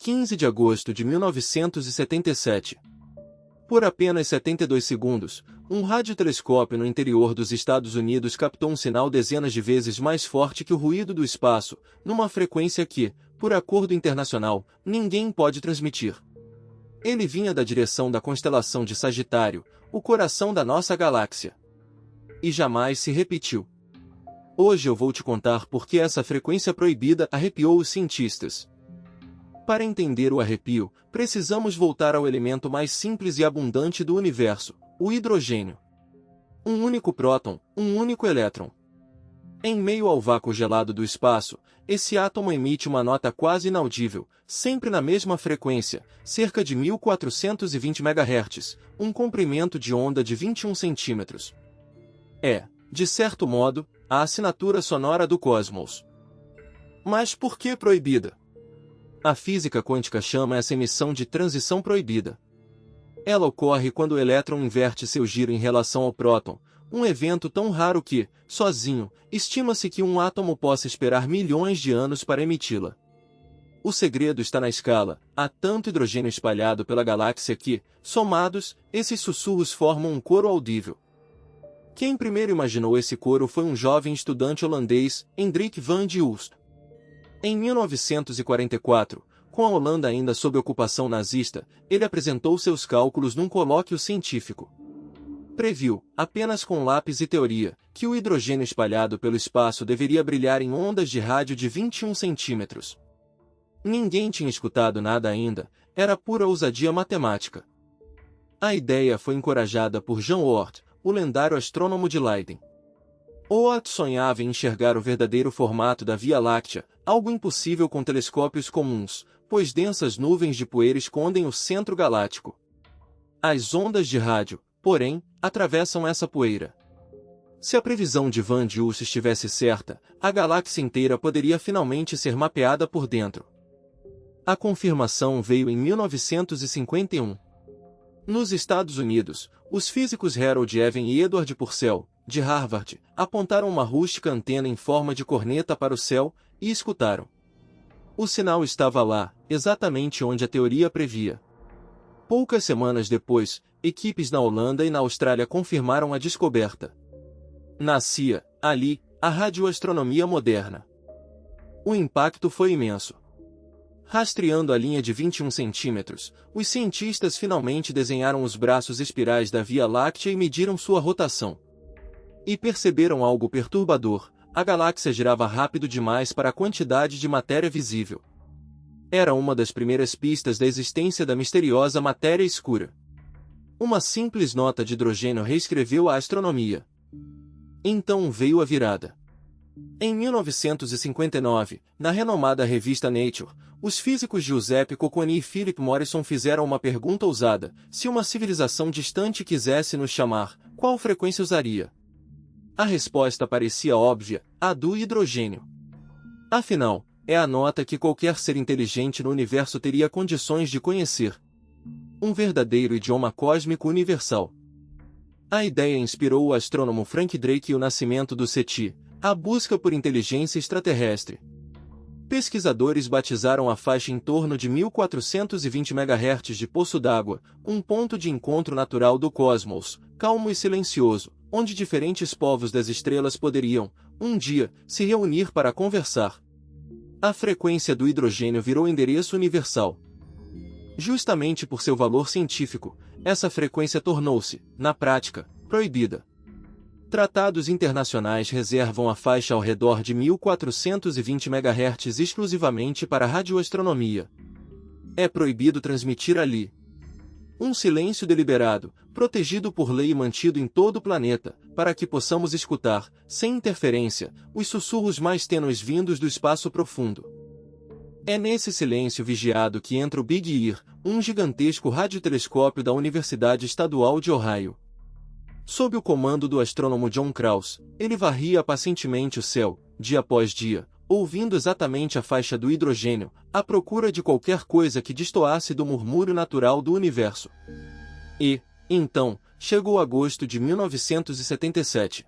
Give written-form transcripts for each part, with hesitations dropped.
15 de agosto de 1977. Por apenas 72 segundos, um radiotelescópio no interior dos Estados Unidos captou um sinal dezenas de vezes mais forte que o ruído do espaço, numa frequência que, por acordo internacional, ninguém pode transmitir. Ele vinha da direção da constelação de Sagitário, o coração da nossa galáxia. E jamais se repetiu. Hoje eu vou te contar por que essa frequência proibida arrepiou os cientistas. Para entender o arrepio, precisamos voltar ao elemento mais simples e abundante do universo, o hidrogênio. Um único próton, um único elétron. Em meio ao vácuo gelado do espaço, esse átomo emite uma nota quase inaudível, sempre na mesma frequência, cerca de 1420 MHz, um comprimento de onda de 21 centímetros. É, de certo modo, a assinatura sonora do cosmos. Mas por que proibida? A física quântica chama essa emissão de transição proibida. Ela ocorre quando o elétron inverte seu giro em relação ao próton, um evento tão raro que, sozinho, estima-se que um átomo possa esperar milhões de anos para emiti-la. O segredo está na escala. Há tanto hidrogênio espalhado pela galáxia que, somados, esses sussurros formam um coro audível. Quem primeiro imaginou esse coro foi um jovem estudante holandês, Hendrik van de Hulst. Em 1944, com a Holanda ainda sob ocupação nazista, ele apresentou seus cálculos num colóquio científico. Previu, apenas com lápis e teoria, que o hidrogênio espalhado pelo espaço deveria brilhar em ondas de rádio de 21 centímetros. Ninguém tinha escutado nada ainda, era pura ousadia matemática. A ideia foi encorajada por John Oort, o lendário astrônomo de Leiden. Oort sonhava em enxergar o verdadeiro formato da Via Láctea, algo impossível com telescópios comuns, pois densas nuvens de poeira escondem o centro galáctico. As ondas de rádio, porém, atravessam essa poeira. Se a previsão de Van de Hulst estivesse certa, a galáxia inteira poderia finalmente ser mapeada por dentro. A confirmação veio em 1951. Nos Estados Unidos, os físicos Harold Evan e Edward Purcell, de Harvard, apontaram uma rústica antena em forma de corneta para o céu e escutaram. O sinal estava lá, exatamente onde a teoria previa. Poucas semanas depois, equipes na Holanda e na Austrália confirmaram a descoberta. Nascia, ali, a radioastronomia moderna. O impacto foi imenso. Rastreando a linha de 21 centímetros, os cientistas finalmente desenharam os braços espirais da Via Láctea e mediram sua rotação. E perceberam algo perturbador: a galáxia girava rápido demais para a quantidade de matéria visível. Era uma das primeiras pistas da existência da misteriosa matéria escura. Uma simples nota de hidrogênio reescreveu a astronomia. Então veio a virada. Em 1959, na renomada revista Nature, os físicos Giuseppe Cocconi e Philip Morrison fizeram uma pergunta ousada: se uma civilização distante quisesse nos chamar, qual frequência usaria? A resposta parecia óbvia: a do hidrogênio. Afinal, é a nota que qualquer ser inteligente no universo teria condições de conhecer. Um verdadeiro idioma cósmico universal. A ideia inspirou o astrônomo Frank Drake e o nascimento do SETI, a busca por inteligência extraterrestre. Pesquisadores batizaram a faixa em torno de 1420 MHz de poço d'água, um ponto de encontro natural do cosmos, calmo e silencioso, onde diferentes povos das estrelas poderiam, um dia, se reunir para conversar. A frequência do hidrogênio virou endereço universal. Justamente por seu valor científico, essa frequência tornou-se, na prática, proibida. Tratados internacionais reservam a faixa ao redor de 1420 MHz exclusivamente para radioastronomia. É proibido transmitir ali. Um silêncio deliberado, protegido por lei e mantido em todo o planeta, para que possamos escutar, sem interferência, os sussurros mais tênues vindos do espaço profundo. É nesse silêncio vigiado que entra o Big Ear, um gigantesco radiotelescópio da Universidade Estadual de Ohio. Sob o comando do astrônomo John Krause, ele varria pacientemente o céu, dia após dia, ouvindo exatamente a faixa do hidrogênio, à procura de qualquer coisa que destoasse do murmúrio natural do universo. E, então, chegou agosto de 1977.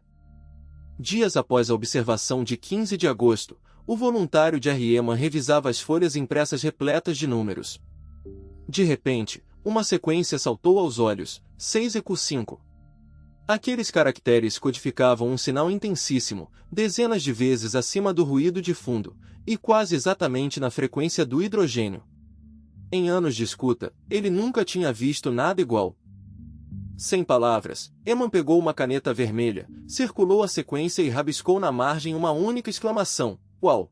Dias após a observação de 15 de agosto, O voluntário de Riemann revisava as folhas impressas repletas de números. De repente, uma sequência saltou aos olhos: 6EQ5. Aqueles caracteres codificavam um sinal intensíssimo, dezenas de vezes acima do ruído de fundo, e quase exatamente na frequência do hidrogênio. Em anos de escuta, ele nunca tinha visto nada igual. Sem palavras, Eman pegou uma caneta vermelha, circulou a sequência e rabiscou na margem uma única exclamação: "Uau!".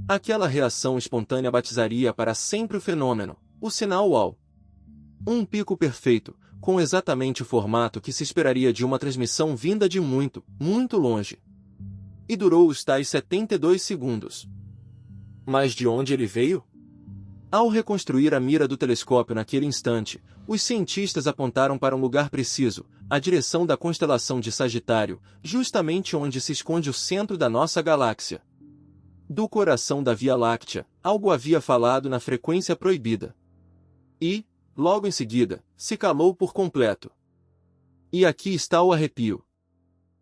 Aquela reação espontânea batizaria para sempre o fenômeno, o sinal UAU. Um pico perfeito, com exatamente o formato que se esperaria de uma transmissão vinda de muito, muito longe. E durou os tais 72 segundos. Mas de onde ele veio? Ao reconstruir a mira do telescópio naquele instante, os cientistas apontaram para um lugar preciso, a direção da constelação de Sagitário, justamente onde se esconde o centro da nossa galáxia. Do coração da Via Láctea, algo havia falado na frequência proibida. E, logo em seguida, se calou por completo. E aqui está o arrepio.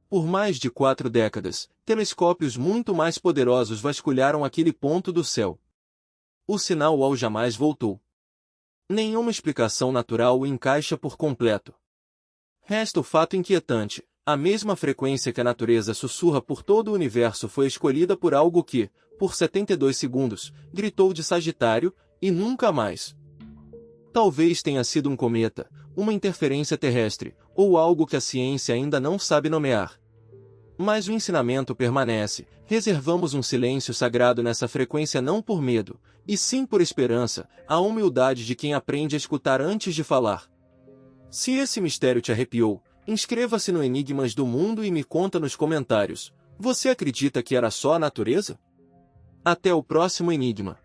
Por mais de 4 décadas, telescópios muito mais poderosos vasculharam aquele ponto do céu. O sinal UAU jamais voltou. Nenhuma explicação natural o encaixa por completo. Resta o fato inquietante: a mesma frequência que a natureza sussurra por todo o universo foi escolhida por algo que, por 72 segundos, gritou de Sagitário, e nunca mais. Talvez tenha sido um cometa, uma interferência terrestre, ou algo que a ciência ainda não sabe nomear. Mas o ensinamento permanece: reservamos um silêncio sagrado nessa frequência não por medo, e sim por esperança, a humildade de quem aprende a escutar antes de falar. Se esse mistério te arrepiou, inscreva-se no Enigmas do Mundo e me conta nos comentários: você acredita que era só a natureza? Até o próximo enigma.